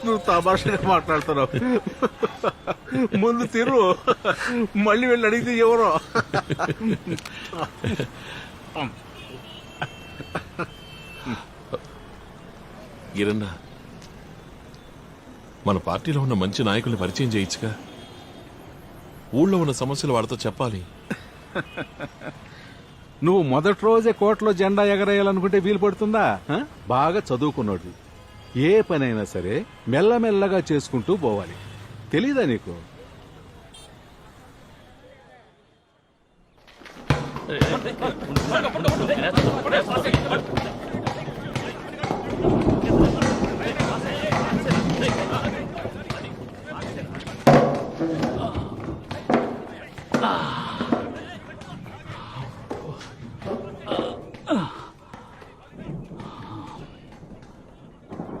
నువ్వు తమాషగా మాట్లాడుతున్నావు. ముందు తిరు, మళ్ళీ వెళ్ళి అడిగితే ఎవరో. గిరన్న, మన పార్టీలో ఉన్న మంచి నాయకుల్ని పరిచయం చేయొచ్చుగా. ఊళ్ళో ఉన్న సమస్యలు వాడితో చెప్పాలి. నువ్వు మొదటి రోజే కోర్టులో జెండా ఎగరేయాలనుకుంటే వీలు పడుతుందా? బాగా చదువుకున్నాడు. ఏ పనైనా సరే మెల్లమెల్లగా చేసుకుంటూ పోవాలి. తెలీదా నీకు?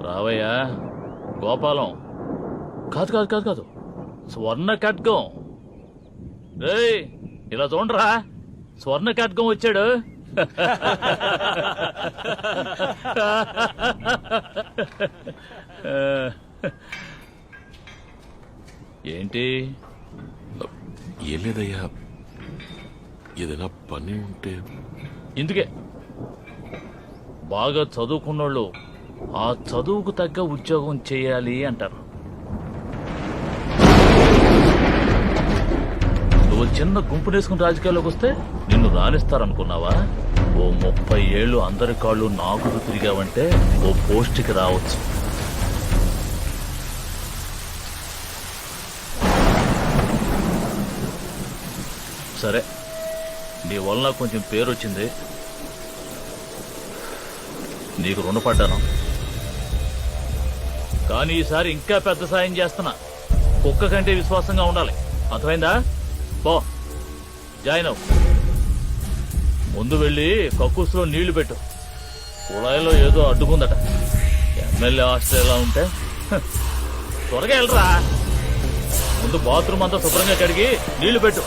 రావయ్యా గోపాలం. కాదు కాదు కాదు కాదు, స్వర్ణ ఖడ్గం. రేయ్ ఇలా చూడరా, స్వర్ణ ఖడ్గం వచ్చాడు. ఏంటి? ఏం లేదయ్యా, ఏదైనా పని ఉంటే. ఇందుకే బాగా చదువుకున్నోళ్ళు ఆ చదువుకు తగ్గ ఉద్యోగం చేయాలి అంటారు. నువ్వు చిన్న గుంపు వేసుకుని రాజకీయాల్లోకి వస్తే నిన్ను రాణిస్తారనుకున్నావా? ఓ 30 ఏళ్ళు అందరి కాళ్ళు నాకుడు తిరిగావంటే ఓ పోస్ట్కి రావచ్చు. సరే, నీ వల్ల కొంచెం పేరు వచ్చింది, నీకు రుణపడ్డాను. కానీ ఈసారి ఇంకా పెద్ద సాయం చేస్తున్నా. కుక్క కంటే విశ్వాసంగా ఉండాలి, అర్థమైందా? పో, జాయిన్ అవు. ముందు వెళ్ళి కక్కుస్లో నీళ్లు పెట్టు. కుళాయిలో ఏదో అడ్డుకుందట. ఎమ్మెల్యే ఆస్ట్రేలియా ఉంటే త్వరగా వెళ్ళరా. ముందు బాత్రూమ్ అంతా శుభ్రంగా కడిగి నీళ్లు పెట్టు.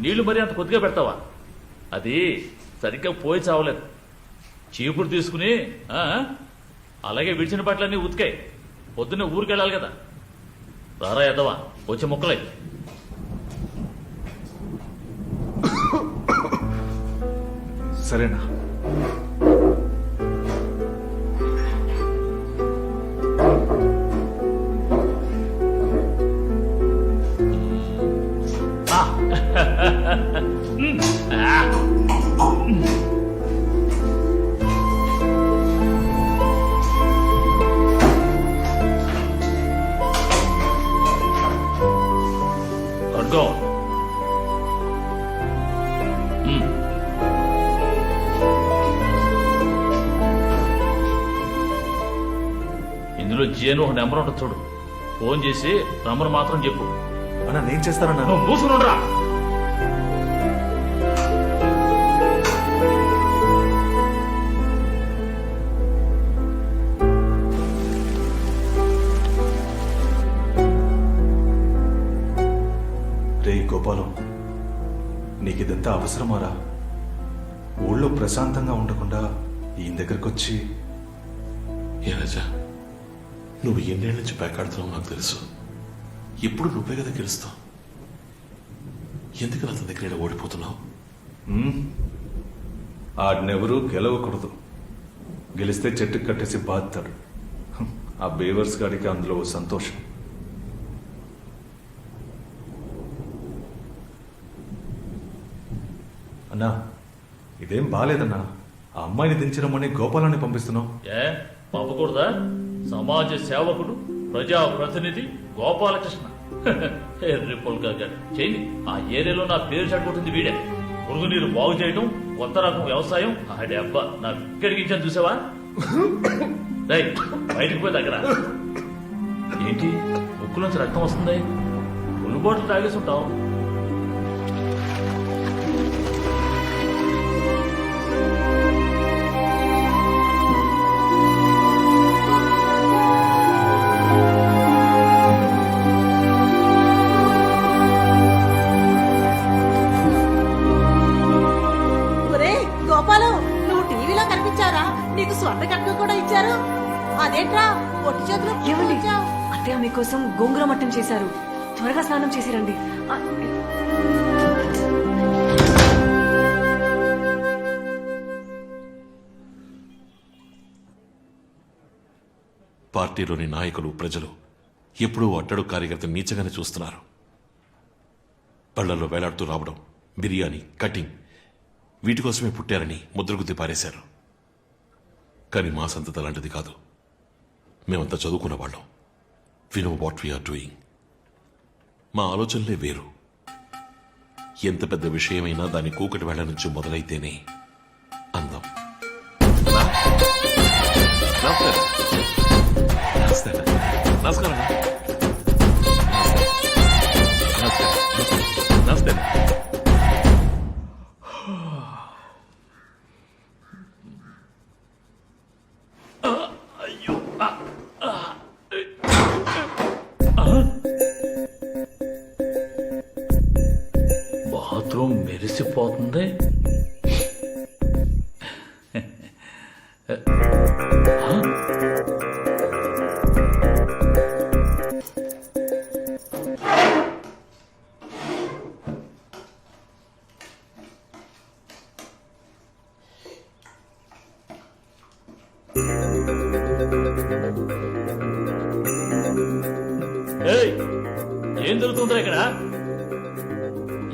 నీళ్లు మరీ అంత కొద్దిగా పెడతావా? అది సరిగ్గా పోయి చావలేదు. చీపురు తీసుకుని అలాగే విడిచిన బట్టలన్నీ ఉతికాయి. పొద్దున్నే ఊరికెళ్ళాలి కదా. రారా ఎద్దవా, వచ్చే మొక్కలై. సరేనా? ఇందులో జియను ఒక నెంబర్ ఉంటుంది చూడు. ఫోన్ చేసి నంబర్ మాత్రం చెప్పు. అన్నా నేను చేస్తానన్నా. నువ్వు మూసుకునుండ్రా. రే గోపాలం, నీకిదంతా అవసరమారా? ఊళ్ళో ప్రశాంతంగా ఉండకుండా ఈయన దగ్గరకు వచ్చి. ఏ రాజా, నువ్వు ఎన్నేళ్ళ నుంచి పేకాడుతున్నావు నాకు తెలుసు. ఎప్పుడు నువ్వే కదా గెలుస్తావు. ఎందుకు అతని దగ్గర ఓడిపోతున్నావు? ఆడినెవరూ గెలవకూడదు. గెలిస్తే చెట్టుకు కట్టేసి బాధతాడు. ఆ బేవర్స్ గాడికి అందులో సంతోషం. అన్నా, ఇదేం బాలేదన్నా. ఆ అమ్మాయిని దించడమని గోపాలాన్ని పంపిస్తున్నావు. పంపకూడదా? సమాజ సేవకుడు, ప్రజా ప్రతినిధి గోపాలకృష్ణ రిపోల్గా చెయ్యి. ఆ ఏరియాలో నా పేరు చెడగొట్టింది వీడే. మురుగునీరు బాగు చేయటం, కొత్త రకం వ్యవసాయం. ఆడే అబ్బా నా విక్కడికించాను చూసావా? రైట్, బయటకు పోయి దగ్గర ఏంటి ముక్కు నుంచి రక్తం వస్తుంది? ఫుల్ బాటిల్ తాగేసి ఉంటావు. ఒరే గోపాలు, నువ్వు టీవీలో కనిపించారా? నీకు స్వర్ణ కట్నం కూడా ఇచ్చారు. అదేంట్రా ఒట్టి చేతులు ఏమండి వచ్చావు? అత్తయ్య మీకోసం గోంగూర మట్టం చేశారు. త్వరగా స్నానం చేసిరండి. పార్టీలోని నాయకులు, ప్రజలు ఎప్పుడూ అట్టడు కార్యకర్తను నీచగానే చూస్తున్నారు. పళ్లలో వేలాడుతూ రావడం, బిర్యానీ, కటింగ్ వీటి కోసమే పుట్టారని ముద్రగుద్ది పారేశారు. కానీ మా సంతతి అలాంటిది కాదు. మేమంతా చదువుకున్న వాళ్ళం. We know what we are doing. మా ఆలోచనలే వేరు. ఎంత పెద్ద విషయమైనా దాని కూకటి వేళ నుంచి మొదలైతేనే అందం. నమస్కారం. నమస్కారం. నమస్తే. బాత్రూమ్ మెరిసిపోతుంది. ఏయ్, ఏం జరుగుతుందిరా ఇక్కడ?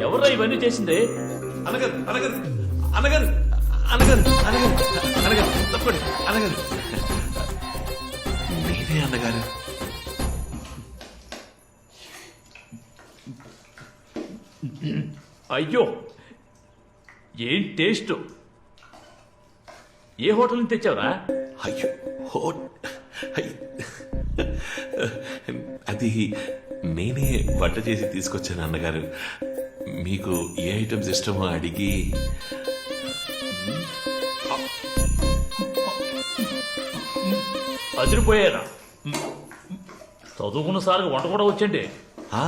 ఎవర్రా ఇవన్నీ చేసింది? అనగారు, అనగారు, అనగారు, అనగారు, అనగారు, అనగారు, తప్పండి, అనగారు. నేనే అన్నగారు. అయ్యో, ఏం టేస్ట్! ఏ హోటల్ నుంచి తెచ్చావురా? అయ్యో, అది నేనే వంట చేసి తీసుకొచ్చాను అన్నగారు. మీకు ఏ ఐటమ్స్ ఇష్టమో అడిగి. అదిరిపోయారా? చదువుకున్న సార్కి వంట కూడా వచ్చండి. ఆ,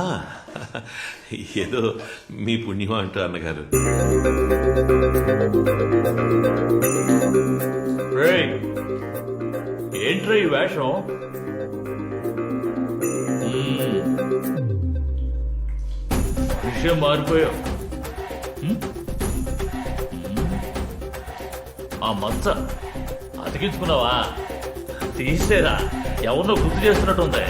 ఏదో మీ పుణ్యం అంటూ అన్నగారు. రేయ్, ఏంట్రా ఈ వేషం? విషయం మారిపోయావు. ఆ మచ్చ అతికించుకున్నావా? తీసేరా, ఎవరినో గుర్తు చేస్తున్నట్టుంది.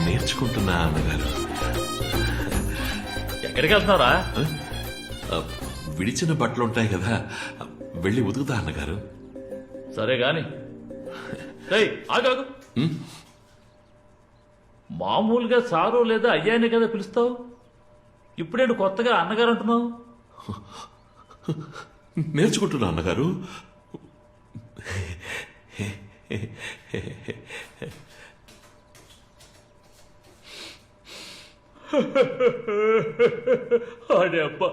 నేర్చుకుంటున్నా అన్నగారు. ఎక్కడికి వెళ్తున్నారా? విడిచిన బట్టలు ఉంటాయి కదా, వెళ్ళి ఉతుకుతా అన్నగారు. సరే గాని ఆగాగు. మామూలుగా సారు లేదా అయ్యానే కదా పిలుస్తావు. ఇప్పుడేంటి కొత్తగా అన్నగారు అంటున్నావు? నేర్చుకుంటున్నా అన్నగారు. అడే అబ్బా,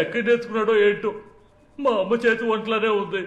ఎక్కడ నేర్చుకున్నాడో ఏంటో. మా అమ్మ చేతి వంటలానే ఉంది.